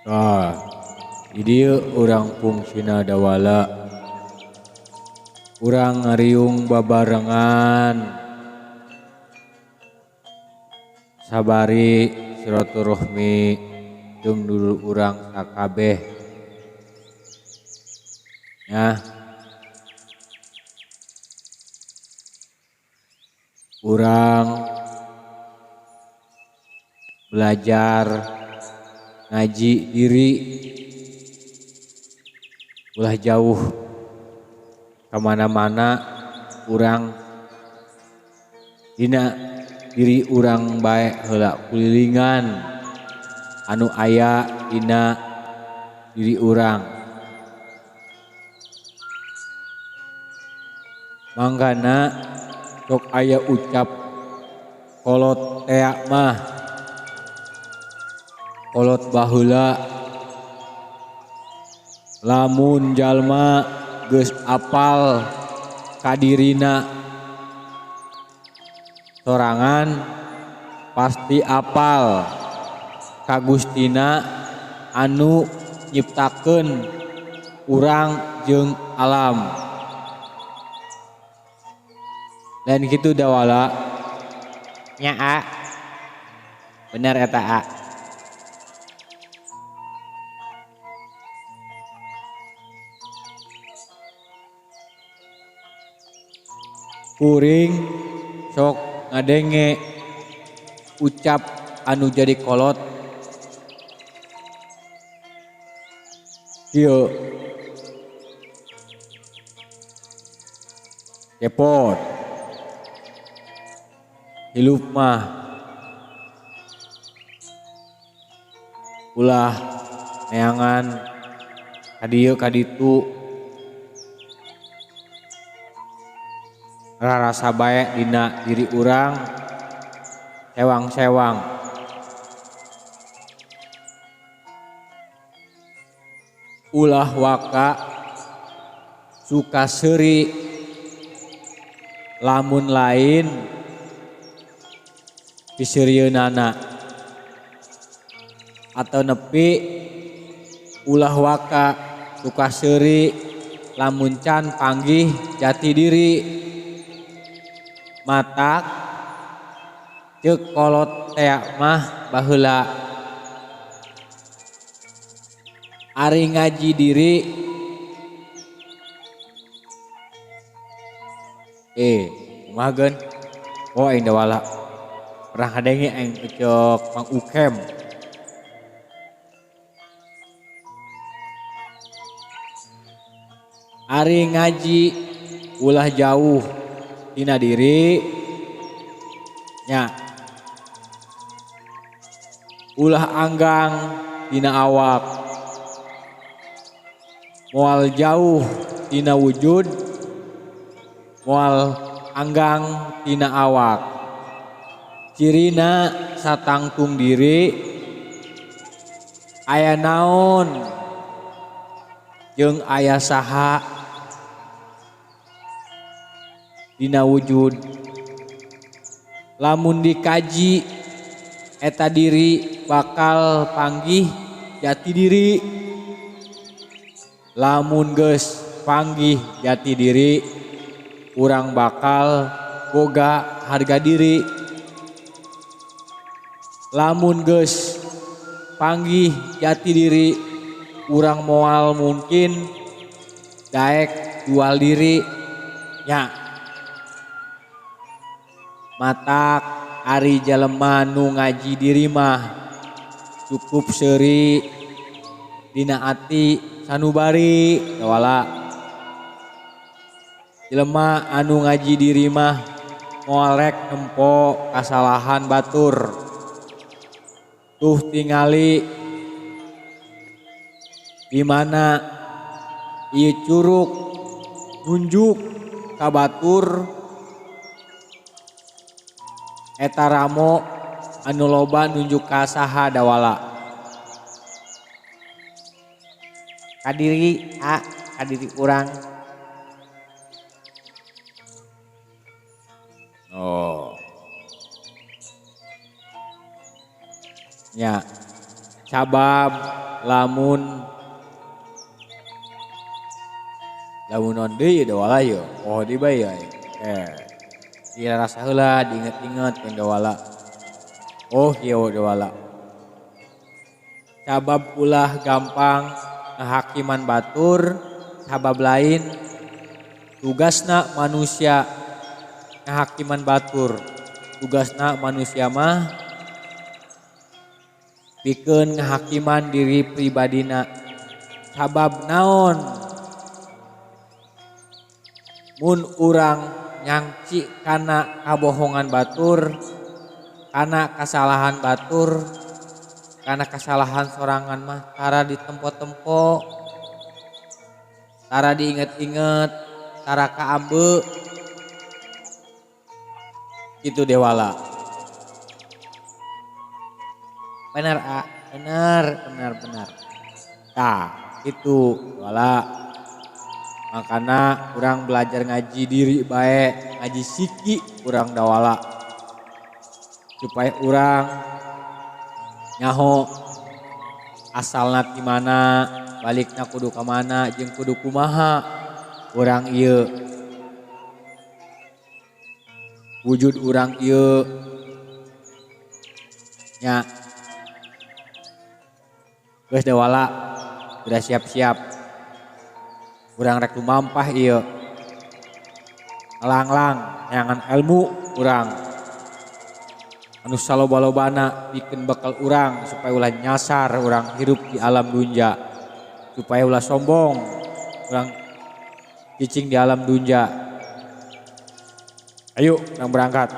Tah, di dieu urang fungsina dawala. Urang ngariung babarengan sabari silaturahmi jeung dulur urang sakabeh nya. Urang belajar ngaji diri ulah jauh kemana-mana. Urang dina diri urang bae heula kulilingan anu aya dina diri urang. Mangkana sok aya ucap kolot tea mah kolot baheula. Lamun jalma geus apal ka dirina sorangan pasti apal ka Gustina anu nyiptakeun urang jeung alam. Dan kitu dawala nya A. Bener eta A. Kuring sok ngadenge ucap anu jadi kolot kieu. Cepot hilup mah ulah neangan kadieu kaditu rarasa bae dina diri urang sewang-sewang. Ulah waka suka seuri lamun lain piseurieunana atau nepi ulah waka suka seuri lamun can panggih jati diri. Matak ceuk kolot tea mah baheula ari ngaji diri kumaha geun. Oh aing dawala pernah ngadenge aing cek Mang Ukem. Ari ngaji ulah jauh tina diri nya. Ulah anggang tina awak moal jauh tina wujud moal anggang tina awak. Cirina satangtung diri aya naon jeung aya saha dina wujud. Lamun dikaji eta diri bakal panggih jati diri. Lamun geus panggih jati diri urang bakal boga harga diri. Lamun geus panggih jati diri urang moal mungkin daek jual diri nya. Matak ari jelema nu ngaji diri mah cukup seuri dina ati sanubari dawala. Jelema anu ngaji diri mah moal rek nempo kasalahan batur. Tuh tingali di mana ieu curug nunjuk ka batur eta ramo anu loba nunjuk ka saha dawala. Kadiri A, kadiri urang. Oh. Ya. Sabab lamun on deui da wala yo. Oh di bae ya. Dia rasa heula diinget-inget yang da wala. Oh ieu da wala. Sabab ulah gampang ngahakiman batur, sabab lain tugasna manusia ngahakiman batur. Tugasna manusia mah pikeun ngahakiman diri pribadina. Sabab naon? Mun urang nyangci kana kabohongan batur, kana kasalahan batur, kana kasalahan sorangan mah tara ditempo-tempo, tara diinget-inget, tara kaambe. Gitu dewala. Benar benar. Tah, itu dewala. Makana urang belajar ngaji diri bae, ngaji siki urang dawala. Supaya urang nyaho asalna ti mana, balikna kudu ka mana, jeung kudu kumaha urang ieu. Wujud urang ieu nya geus dewala, udah siap-siap. Urang rek lumampah ieu. Langlang nyangan ilmu urang. Anu saloba-lobana bikin bekal urang supaya ulah nyasar urang hirup di alam dunja. Supaya ulah sombong urang cicing di alam dunja. Ayo urang berangkat.